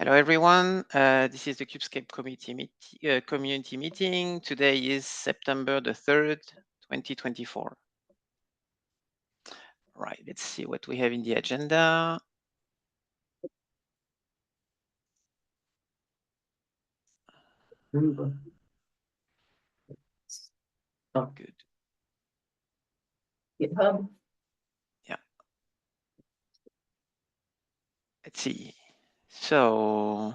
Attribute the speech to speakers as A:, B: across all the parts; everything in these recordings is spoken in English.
A: Hello, everyone. This is the Kubescape community meeting. Today is September the 3rd, 2024. Right, let's see what we have in the agenda.
B: Oh.
A: Good.
B: GitHub.
A: Yeah. Let's see. So,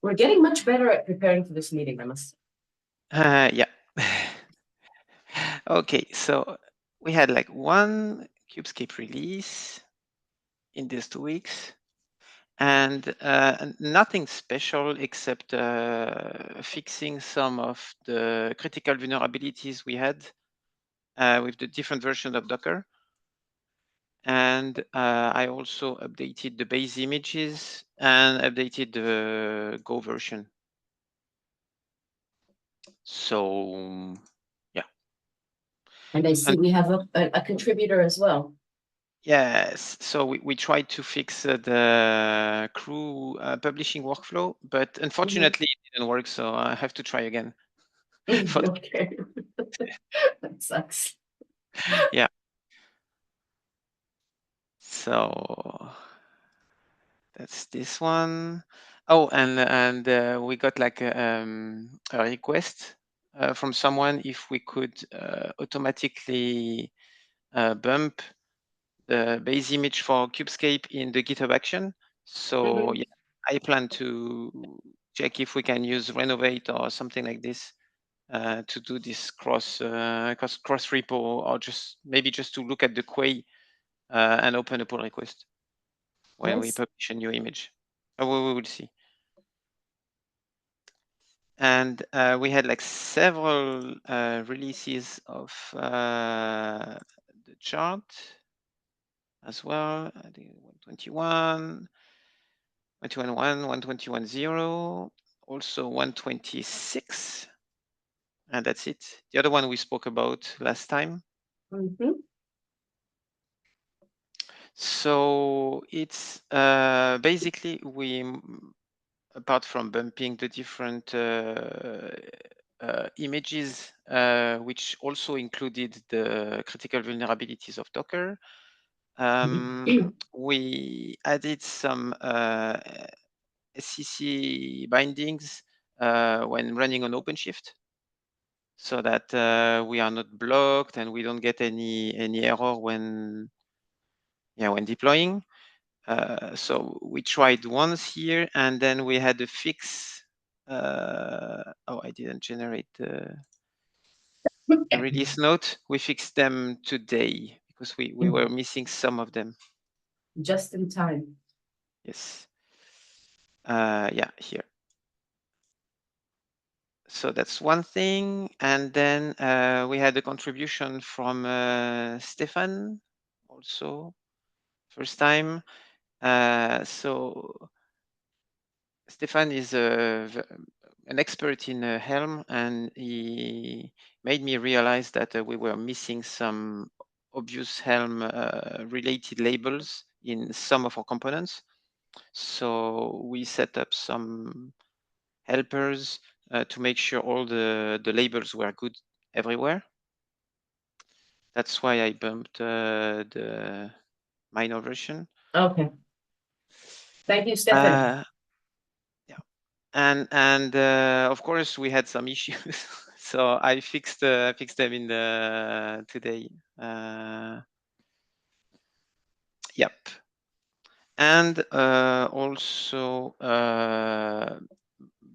B: We're getting much better at preparing for this meeting, I must say.
A: yeah. Okay, so we had like one Kubescape release in these 2 weeks. And nothing special except fixing some of the critical vulnerabilities we had with the different versions of Docker. And I also updated the base images and updated the Go version. So, yeah.
B: And I see we have a contributor as well.
A: Yes, so we tried to fix the crew publishing workflow, but unfortunately it didn't work, so I have to try again.
B: Okay. That sucks.
A: Yeah. So that's this one. Oh, and we got like a request from someone if we could automatically bump the base image for Kubescape in the GitHub action. So yeah, I plan to check if we can use Renovate or something like this to do this cross repo, or just maybe just to look at the query and open a pull request when we publish a new image. We will see. And we had like several releases of the chart as well. I think 121, 121.1, 121.0, also 126. And that's it. The other one we spoke about last time. So it's basically apart from bumping the different images, which also included the critical vulnerabilities of Docker, we added some SCC bindings when running on OpenShift, so that we are not blocked and we don't get any error when deploying. So we tried once here, and then we had a fix. Oh, I didn't generate the release note. We fixed them today because we were missing some of them.
B: Just in time.
A: Yes. Yeah, here. So that's one thing. And then we had a contribution from Stefan also, first time. So Stefan is an expert in Helm, and he made me realize that we were missing some obvious Helm related labels in some of our components. So we set up some helpers to make sure all the labels were good everywhere. That's why I bumped the minor version.
B: Okay. Thank you, Stefan.
A: Yeah, and of course we had some issues, so I fixed them in the today. Yep, and also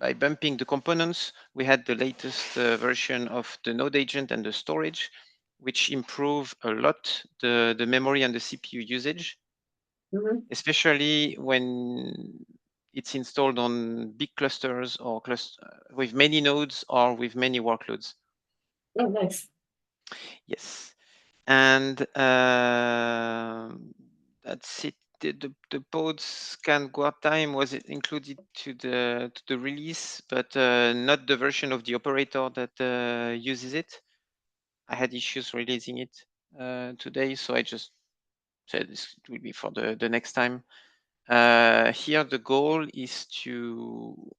A: by bumping the components, we had the latest version of the node agent and the storage, which improve a lot the memory and the CPU usage, especially when it's installed on big clusters or with many nodes or with many workloads.
B: Oh, nice.
A: Yes, and that's it. The pod scan guard time was included to the release, but not the version of the operator that uses it. I had issues releasing it today, so I just said this will be for the next time. here the goal is to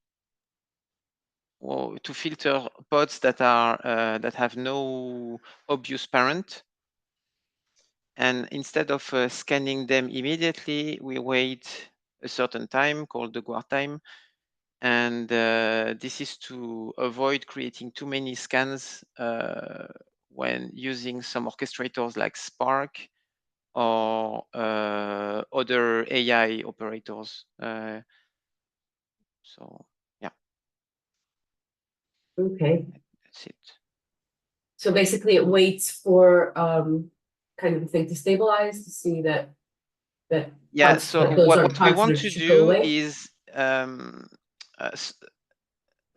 A: filter pods that have no obvious parent, and instead of scanning them immediately, we wait a certain time called the guard time, and this is to avoid creating too many scans when using some orchestrators like Spark or other AI operators. So yeah,
B: Okay.
A: that's it.
B: So basically it waits for kind of the thing to stabilize to see that
A: Yeah.
B: pods,
A: So
B: that those
A: what
B: aren't
A: we
B: pods
A: want
B: that
A: to
B: should go
A: do
B: away.
A: is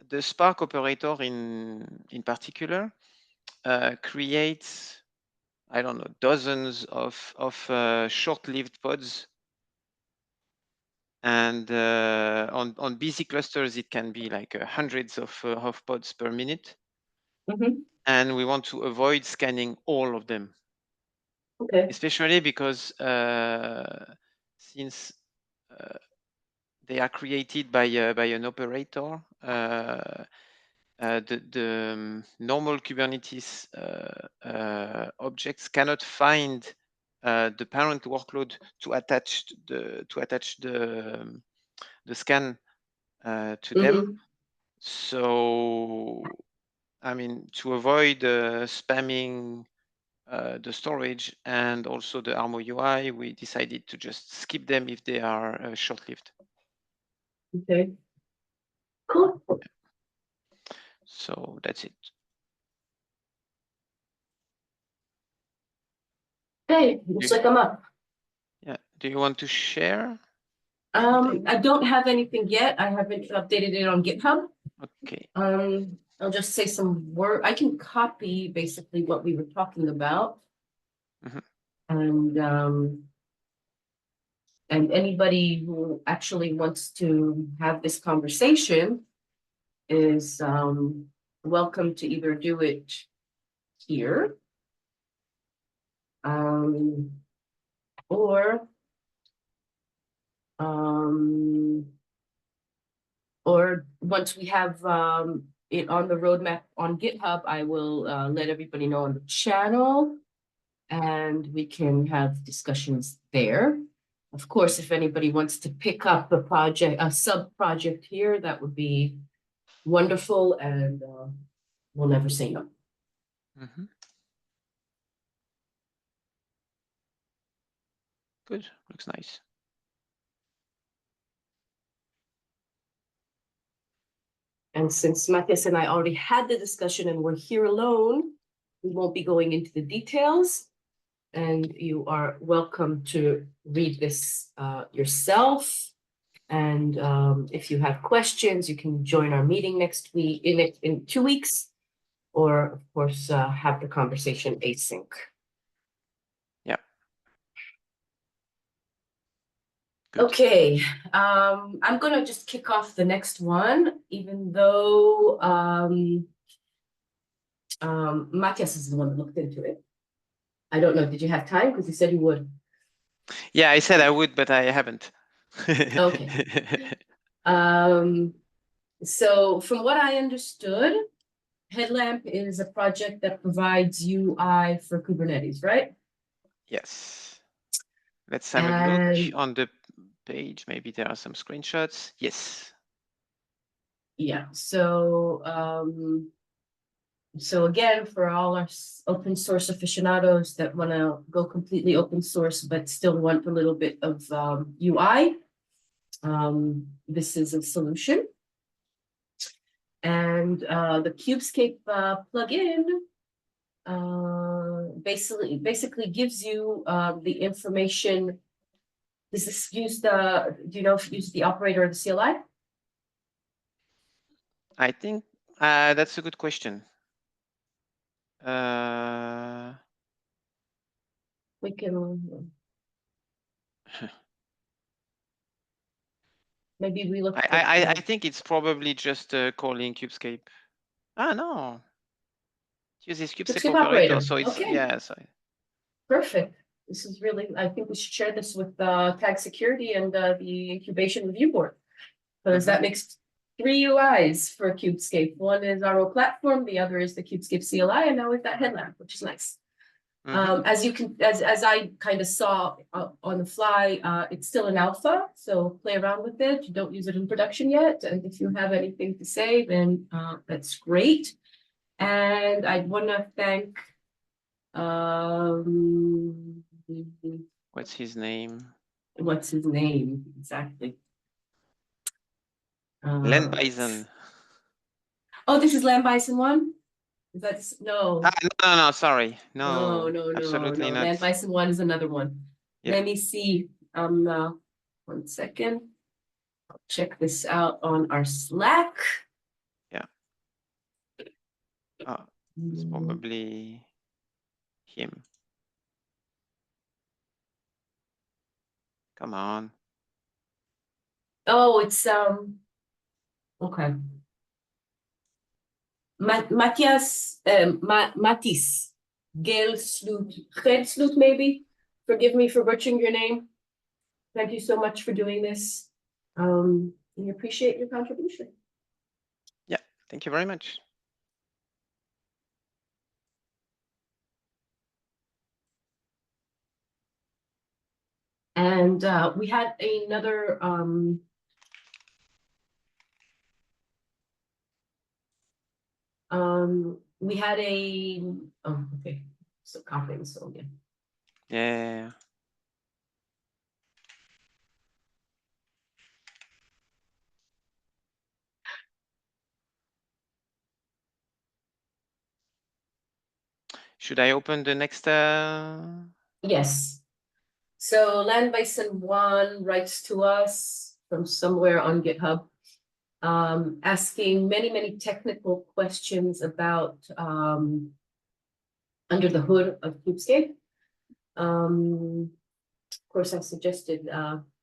A: the Spark operator in particular creates, I don't know, dozens of short-lived pods, and on busy clusters it can be like hundreds of pods per minute, and we want to avoid scanning all of them.
B: Okay.
A: Especially because since they are created by an operator, the normal Kubernetes objects cannot find the parent workload to attach the scan to them. So, I mean, to avoid spamming the storage and also the Armo UI, we decided to just skip them if they are short-lived.
B: Okay. Cool.
A: So that's it.
B: Hey, looks like I'm up.
A: Yeah. Do you want to share?
B: I don't have anything yet. I haven't updated it on GitHub.
A: Okay.
B: I'll just say some word. I can copy basically what we were talking about. And anybody who actually wants to have this conversation is welcome to either do it here or once we have it on the roadmap on GitHub, I will let everybody know on the channel, and we can have discussions there. Of course, if anybody wants to pick up a project, a sub-project here, that would be wonderful, and we'll never say no.
A: Good, looks nice.
B: And since Matthias and I already had the discussion and we're here alone, we won't be going into the details. And you are welcome to read this yourself. And if you have questions, you can join our meeting next week, in 2 weeks, or of course, have the conversation async.
A: Yeah. Good.
B: Okay, I'm gonna just kick off the next one, even though Matthias is the one that looked into it. I don't know, did you have time? Because you said you would.
A: Yeah, I said I would, but I haven't.
B: Okay. So from what I understood, Headlamp is a project that provides UI for Kubernetes, right?
A: Yes. Let's have a look on the page. Maybe there are some screenshots. Yes.
B: Yeah, so again, for all our open source aficionados that want to go completely open source, but still want a little bit of UI, this is a solution. And the Kubescape plugin basically gives you the information. Does this use do you know if it uses the operator or the CLI?
A: I think that's a good question.
B: We can maybe we look.
A: I think it's probably just calling Kubescape. No. It uses Kubescape operator, so it's
B: okay.
A: yeah. So
B: Perfect. This is really, I think we should share this with Tag Security and the Incubation Review Board. Because that makes 3 UIs for Kubescape. One is our own platform, the other is the Kubescape CLI, and now we've got headlamp, which is nice. As you can, as I kind of saw on the fly, it's still an alpha, so play around with it. You don't use it in production yet, and if you have anything to say, then that's great. And I want to thank.
A: What's his name?
B: What's his name exactly?
A: Len Bison.
B: Oh, this is Lamb Bison one. That's no.
A: No, sorry. No,
B: No.
A: absolutely not.
B: Lamb Bison one is another one.
A: Yeah.
B: Let me see. 1 second. I'll check this out on our Slack.
A: Yeah. It's probably him. Come on.
B: Oh, it's okay. Matthias, Matisse, Gelslut maybe. Forgive me for butchering your name. Thank you so much for doing this. We appreciate your contribution.
A: Yeah, thank you very much.
B: And we had another we had a okay, so copying so yeah.
A: Yeah. Should I open the next?
B: Yes. So Land Bison 1 writes to us from somewhere on GitHub, asking many technical questions about under the hood of Kubescape. Of course, I suggested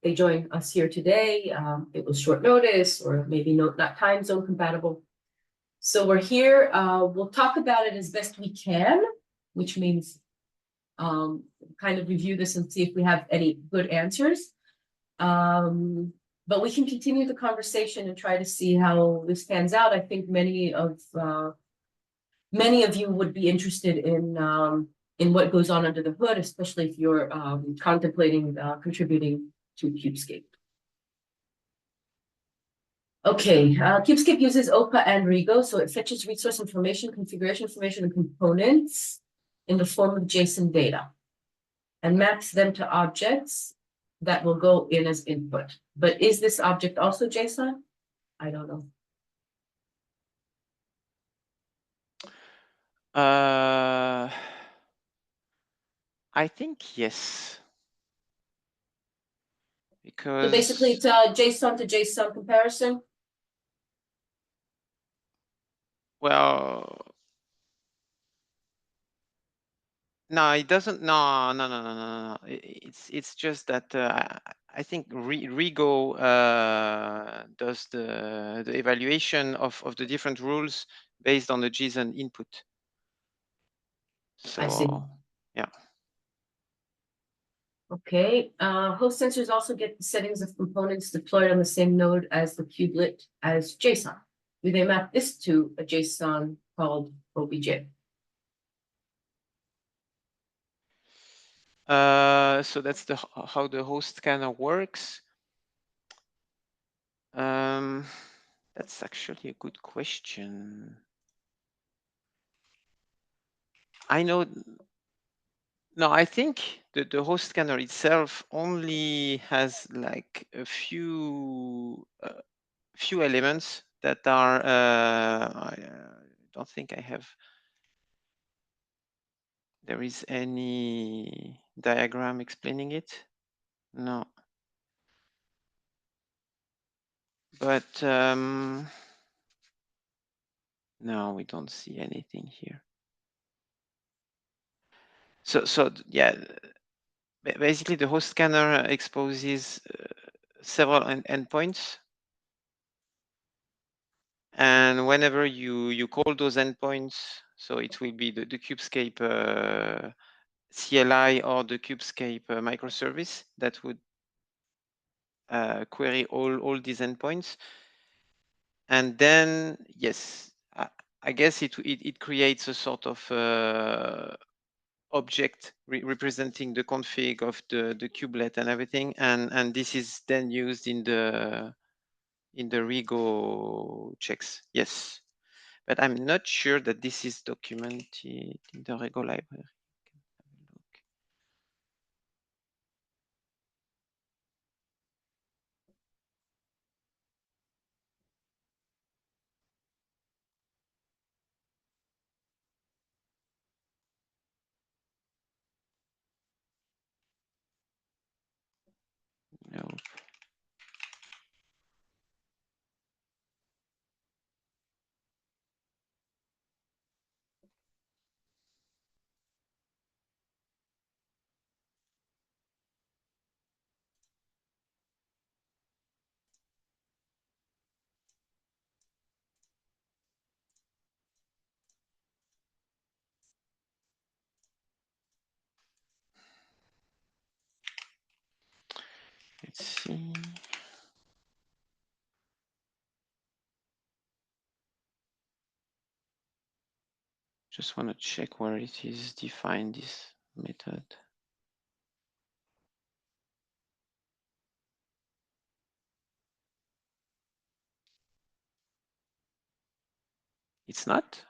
B: they join us here today. It was short notice, or maybe not time zone compatible. So we're here. We'll talk about it as best we can, which means kind of review this and see if we have any good answers. But we can continue the conversation and try to see how this pans out. I think many of you would be interested in what goes on under the hood, especially if you're contemplating contributing to Kubescape. Okay, Kubescape uses OPA and Rego, so it fetches resource information, configuration information, and components in the form of JSON data and maps them to objects that will go in as input. But is this object also JSON? I don't know.
A: I think yes. Because
B: so basically it's a JSON to JSON comparison.
A: Well, no, it doesn't. No. It's just that I think Rego does the evaluation of the different rules based on the JSON input. So
B: I see.
A: Yeah.
B: Okay. Host sensors also get the settings of components deployed on the same node as the kubelet as JSON. Do they map this to a JSON called OBJ?
A: So that's how the host scanner works. That's actually a good question. I know. No, I think the host scanner itself only has like a few elements that are. I don't think I have. There is any diagram explaining it? No. But no, we don't see anything here. So yeah, basically the host scanner exposes several endpoints, and whenever you call those endpoints, so it will be the Kubescape CLI or the Kubescape microservice that would query all these endpoints. And then, yes, I guess it creates a sort of object representing the config of the kubelet and everything. And this is then used in the Rego checks. Yes. But I'm not sure that this is documented in the Rego library. No. Let's see. Just want to check where it is defined, this method. It's not?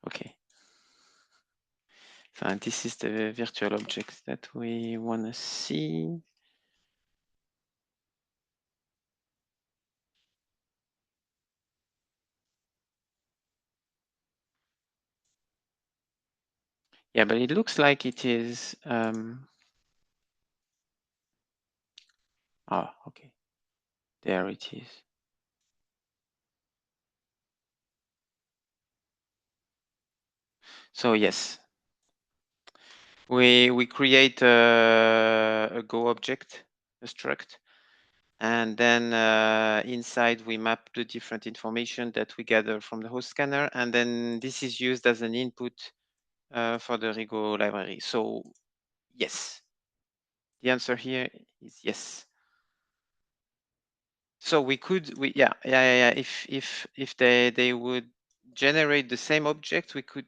A: Okay. So this is the virtual object that we want to see. Yeah, but it looks like it is. Okay. There it is. So yes, we create a Go object, a struct, and then inside we map the different information that we gather from the host scanner, and then this is used as an input for the Rego library. So yes, the answer here is yes. So we could, yeah. If they would generate the same object, we could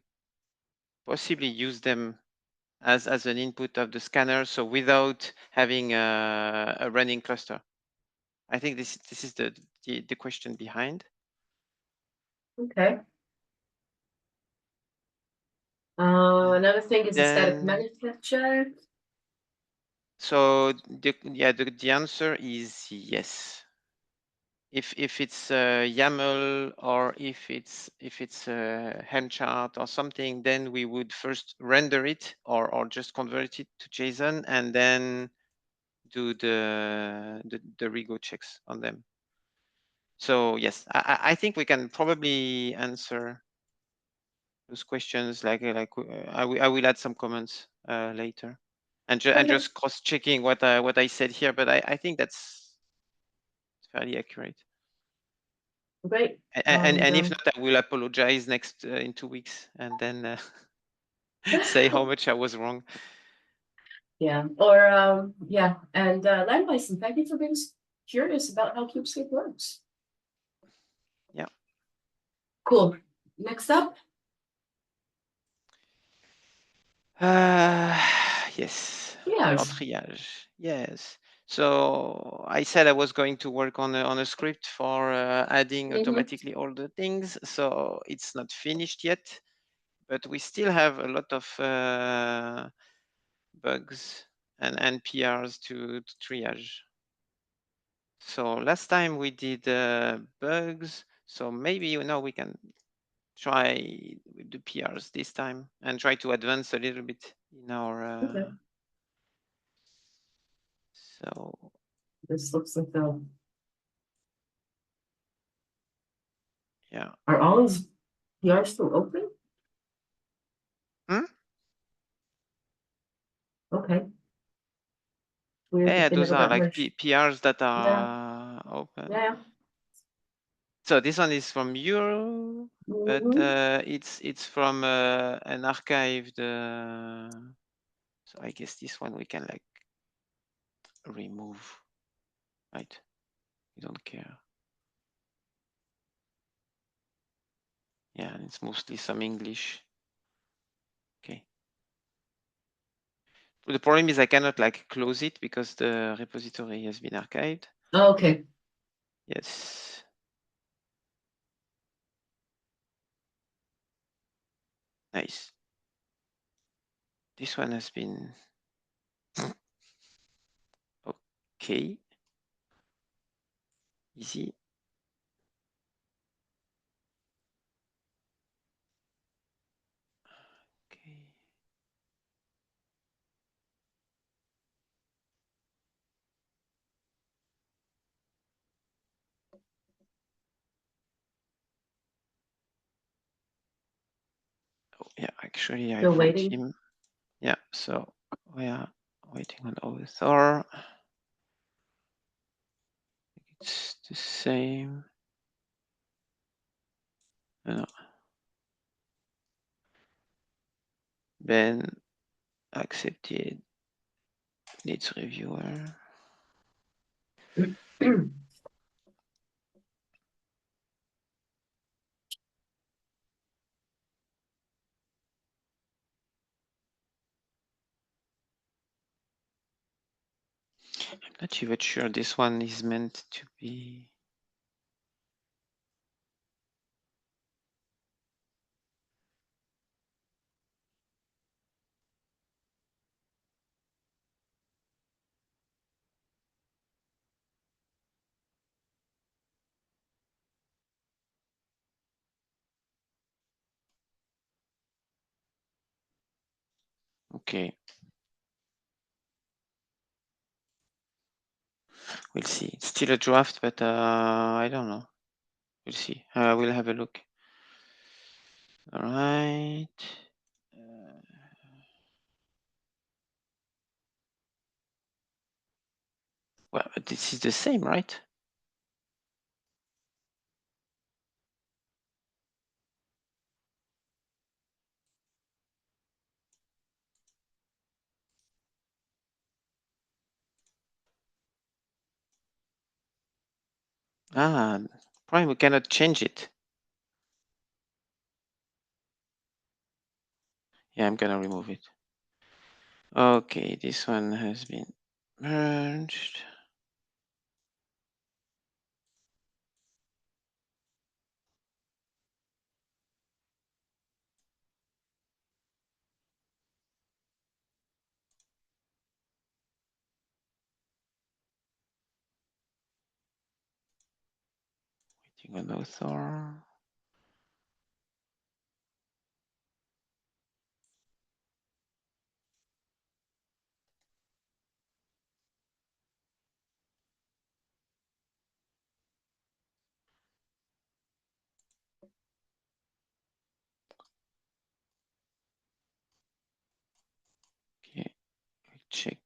A: possibly use them as an input of the scanner. So without having a running cluster. I think this is the question behind.
B: Okay. Another thing is the static
A: Then
B: management check.
A: so the answer is yes. If it's a YAML or if it's a Helm chart or something, then we would first render it or just convert it to JSON and then do the Rego checks on them. So yes, I think we can probably answer those questions. I will add some comments later, and just cross checking what I said here. But I think that's fairly accurate.
B: Great.
A: And if not, I will apologize next in 2 weeks, and then say how much I was wrong.
B: Yeah, or yeah, and Land Bison, thank you for being curious about how Kubescape works.
A: Yeah.
B: Cool. Next up.
A: Yes.
B: Triage.
A: Triage. Yes. So I said I was going to work on a script for adding automatically all the things. So it's not finished yet, but we still have a lot of bugs and PRs to triage. So last time we did bugs. So maybe now we can try with the PRs this time and try to advance a little bit in our.
B: Okay.
A: So
B: This looks like the.
A: yeah.
B: Are all his PRs still open?
A: Hmm?
B: Okay. Weird
A: Yeah,
B: that they
A: those
B: never
A: are
B: got
A: like
B: merged.
A: PRs that are open.
B: Yeah.
A: So this one is from Euro, but
B: Mhm.
A: it's from an archived. So I guess this one we can like remove, right? We don't care. Yeah, and it's mostly some English. Okay. The problem is I cannot like close it because the repository has been archived.
B: Oh, okay.
A: Yes. Nice. This one has been okay. Easy. Okay. Oh yeah, actually I
B: Still
A: found
B: waiting.
A: him. Yeah, so we are waiting on author. It's the same. No. Ben accepted. Needs reviewer. I'm not even sure this one is meant to be. Okay. We'll see. It's still a draft, but I don't know. We'll see. We'll have a look. All right. Well, this is the same, right? Ah, probably we cannot change it. Yeah, I'm gonna remove it. Okay, this one has been merged. Waiting on author. Okay, check.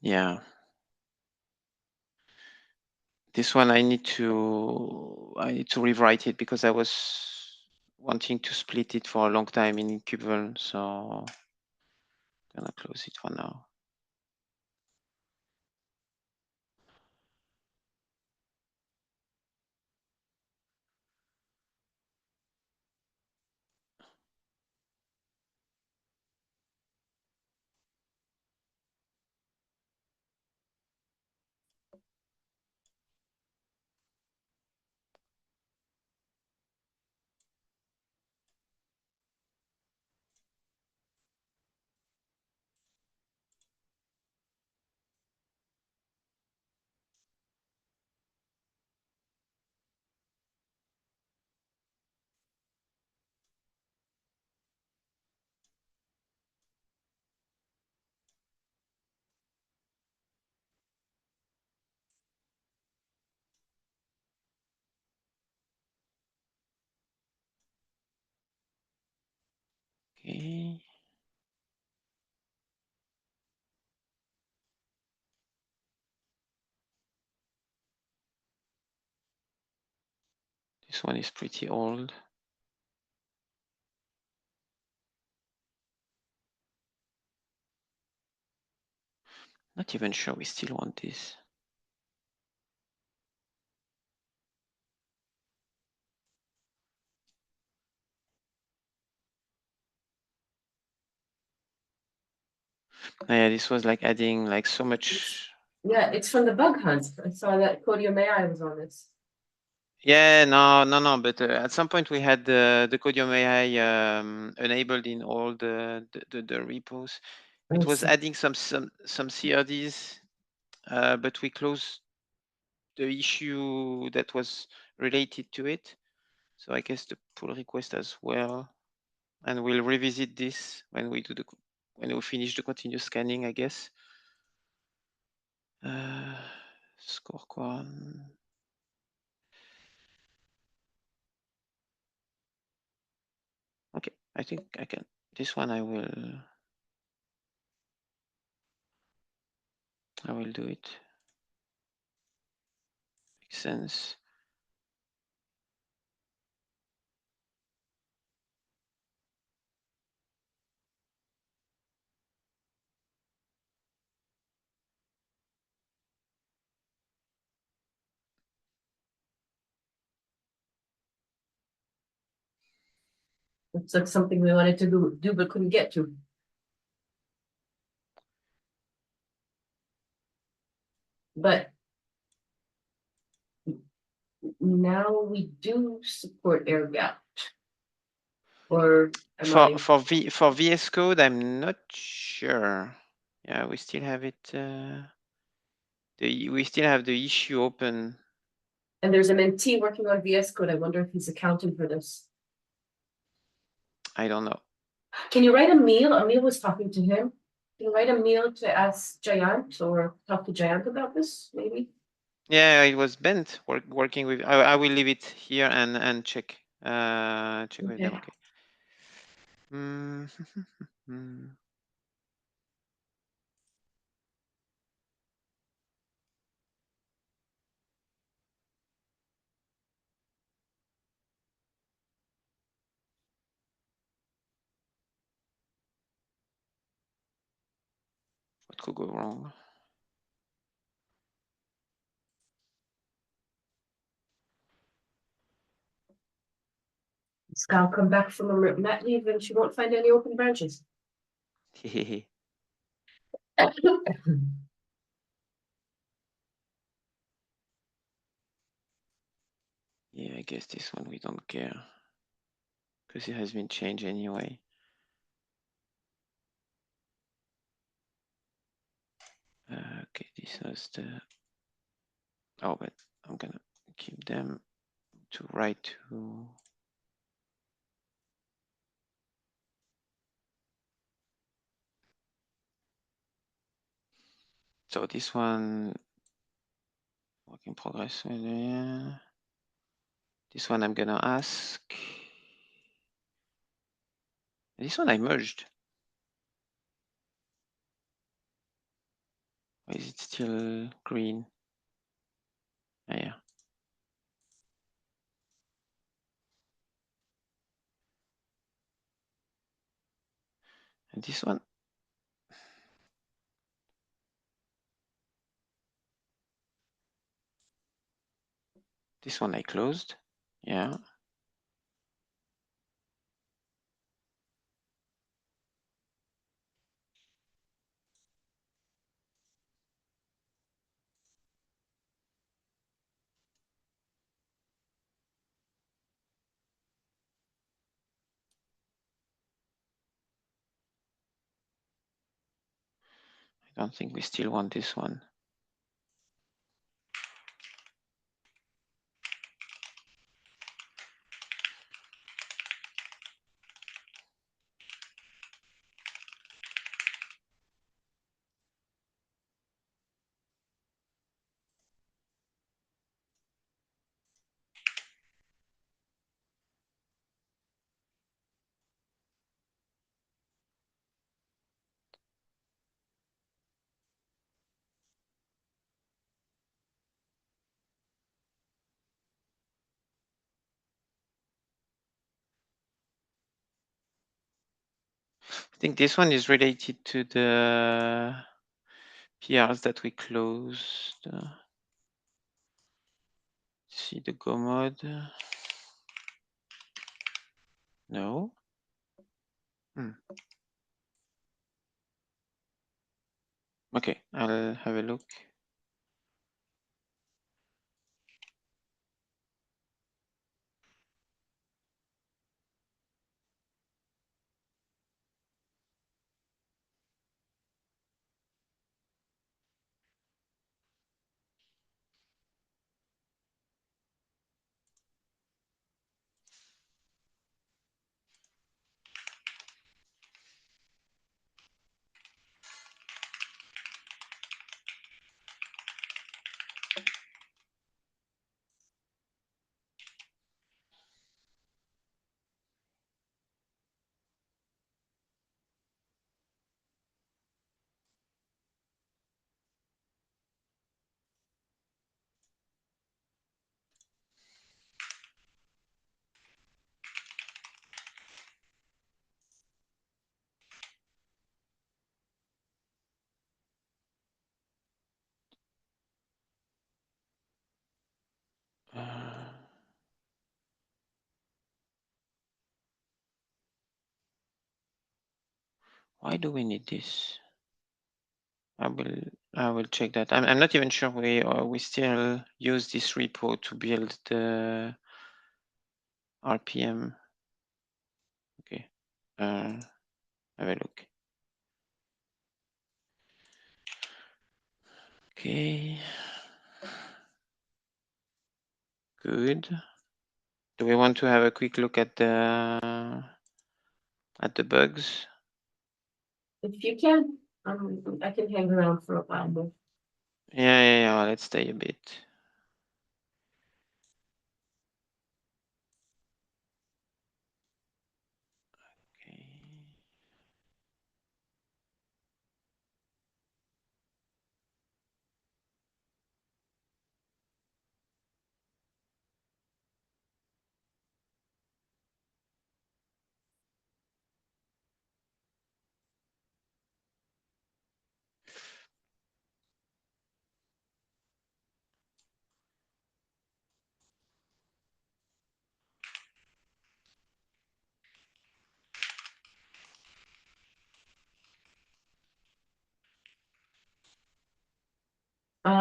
A: Yeah. This one I need to rewrite it because I was wanting to split it for a long time in Kubel, so I'm gonna close it for now. Okay. This one is pretty old. Not even sure we still want this. Yeah, this was like adding like so much.
B: Yeah, it's from the bug hunt. I saw that Kodio May was on this.
A: Yeah, no. But at some point we had the Codium AI enabled in all the repos. It was adding some CRDs, but we closed the issue that was related to it. So I guess the pull request as well, and we'll revisit this when we finish the continuous scanning, I guess. Score one. Okay, I think I can. This one I will do it. Makes sense.
B: It's like something we wanted to do but couldn't get to. But now we do support air gap. Or
A: For VS Code, I'm not sure. Yeah, we still have it. We still have the issue open.
B: And there's a mentee working on VS Code. I wonder if he's accounting for this.
A: I don't know.
B: Can you write a mail? Emil was talking to him. Can you write a mail to ask Jayant or talk to Jayant about this, maybe?
A: Yeah, it was Bent working with. I will leave it here and check. Check with them. Okay. What could go wrong?
B: Skal come back from a mat leave and she won't find any open branches.
A: Yeah, I guess this one we don't care because it has been changed anyway. Okay, this was the. Oh, but I'm gonna keep them to write to. So this one, work in progress. This one I'm gonna ask. This one I merged. Why is it still green? Yeah. And this one. This one I closed. Yeah. I don't think we still want this one. think this one is related to the PRs that we closed. See the Go mode. No. Okay, I'll have a look. Why do we need this? I will check that. I'm not even sure we still use this repo to build the RPM. Okay, have a look. Okay, good. Do we want to have a quick look at the bugs?
B: If you can, I can hang around for a while more.
A: Yeah. Let's stay a bit. Okay.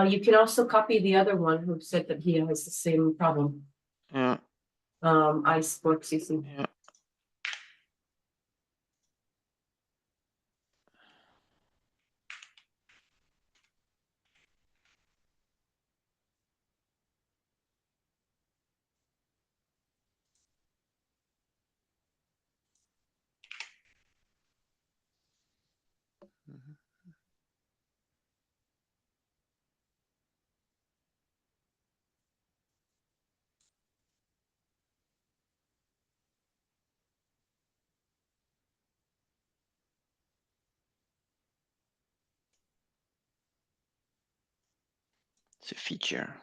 B: You can also copy the other one who said that he has the same problem.
A: Yeah.
B: Ice Sports CC.
A: Yeah. Mhm. It's a feature.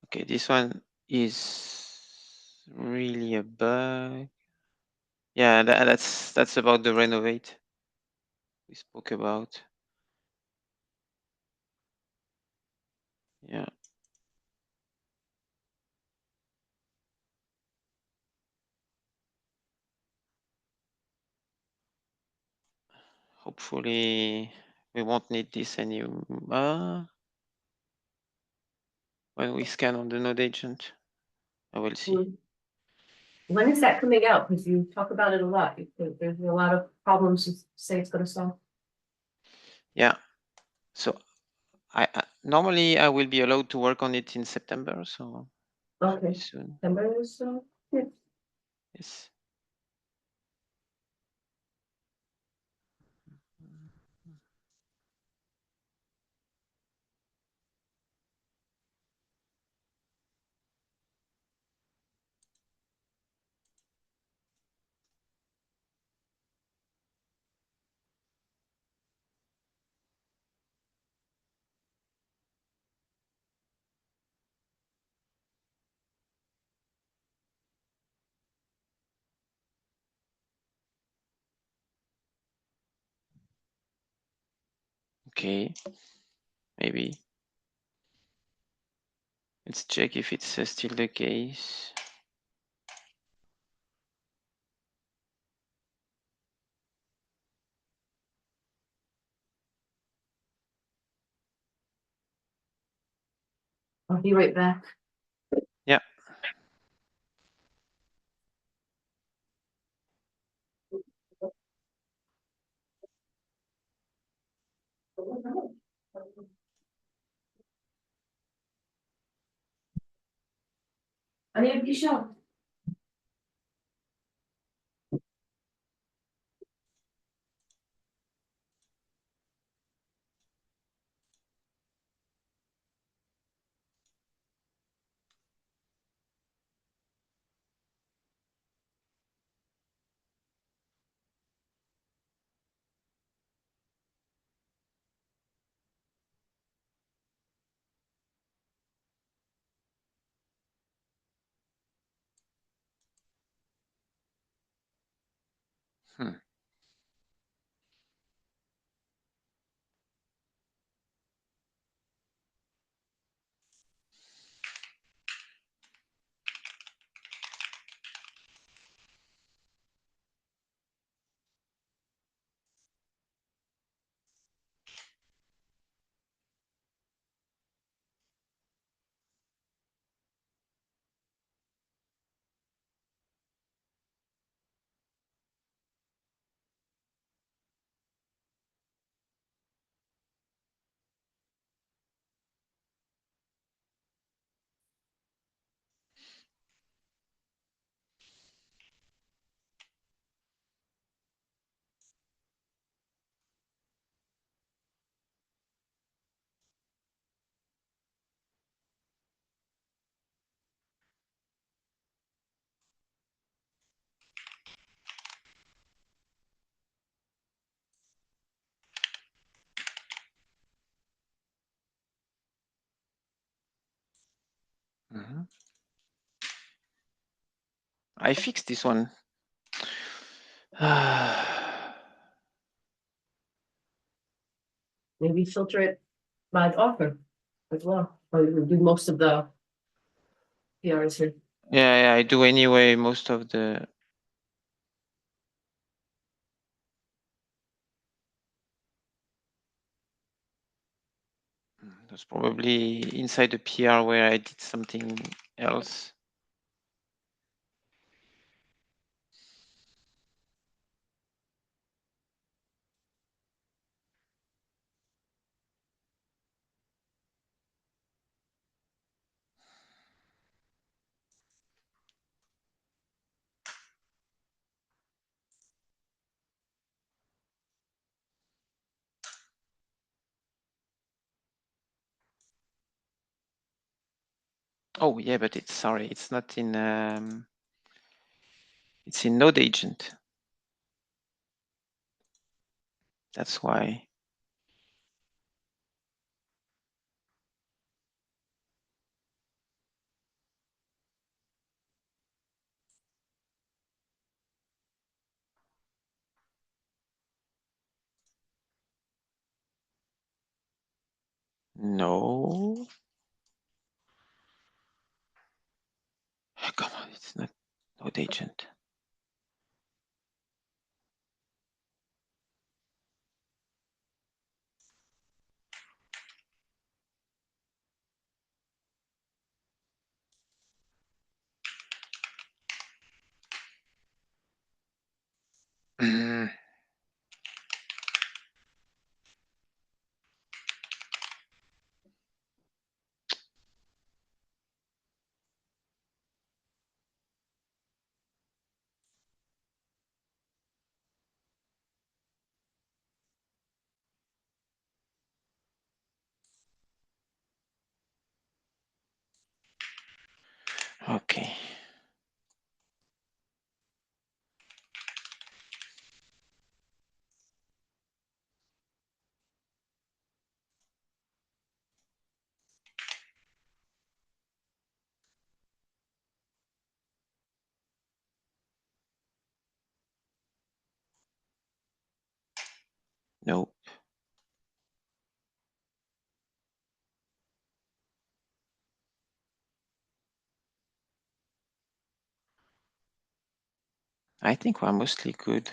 A: Okay, this one is really a bug. Yeah, that's about the renovate we spoke about. Yeah. Hopefully we won't need this anymore when we scan on the node agent. I will see.
B: When is that coming out? Because you talk about it a lot. There's a lot of problems you say it's gonna solve.
A: Yeah. So I normally I will be allowed to work on it in September, so should be
B: Okay,
A: soon.
B: September is yeah.
A: Yes. Okay, maybe. Let's check if it's still the case.
B: I'll be right back.
A: Yeah.
B: Allez, Guichard.
A: Hmm. Mhm. I fixed this one.
B: Maybe filter it by author as well. Or you do most of the PRs here.
A: Yeah, I do anyway. Most of the. That's probably inside the PR where I did something else. Oh yeah, but it's sorry, it's not in. It's in Node Agent. That's why. No. Come on, it's not Node Agent. Okay. No. I think we're mostly good.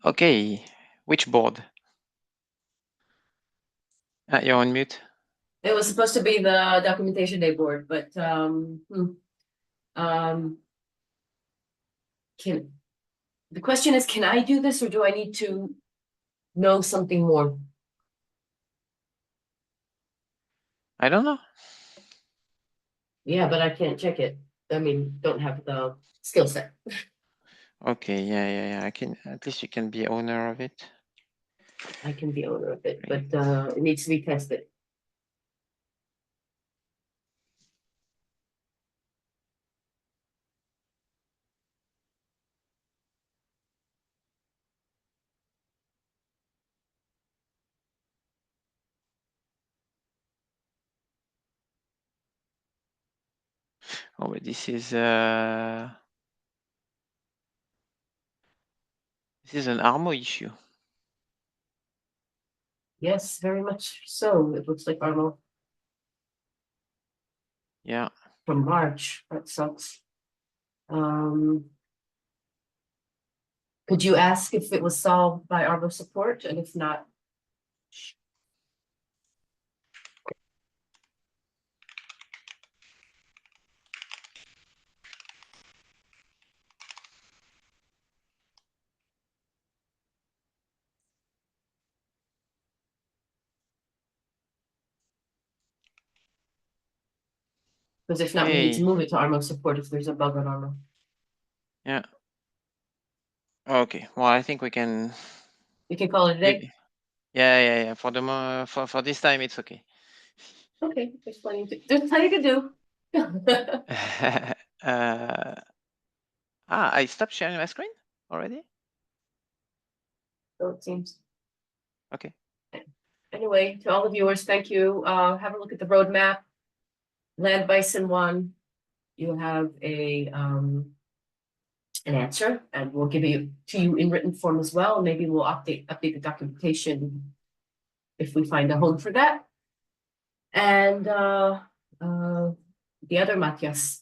A: Okay, which board? You're on mute.
B: It was supposed to be the documentation day board, but the question is, can I do this or do I need to know something more?
A: I don't know.
B: Yeah, but I can't check it. I mean, don't have the skill set.
A: Okay, yeah. I can, at least you can be owner of it.
B: I can be owner of it,
A: Great.
B: but it needs to be tested.
A: Oh, but this is an Armo issue.
B: Yes, very much so. It looks like Armo
A: Yeah.
B: from March. That sucks. Could you ask if it was solved by Armo support, and if not? Because if not, we need to
A: Okay.
B: move it to Armo support if there's a bug on Armo.
A: Yeah. Okay. Well, I think we can.
B: You can call it a day.
A: Yeah. For the for this time, it's okay.
B: Okay, there's plenty to do.
A: I stopped sharing my screen already.
B: So it seems.
A: Okay.
B: Anyway, to all the viewers, thank you. Have a look at the roadmap. Land Bison 1, you have an answer, and we'll give it to you in written form as well. Maybe we'll update the documentation if we find a home for that. And the other Matthias,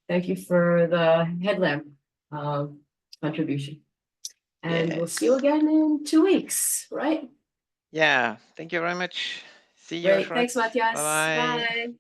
B: thank you for the headlamp contribution. And we'll see you
A: Yes.
B: again in 2 weeks, right?
A: Yeah. Thank you very much. See you,
B: Great.
A: Ashrat.
B: Thanks, Matthias.
A: Bye.
B: Bye.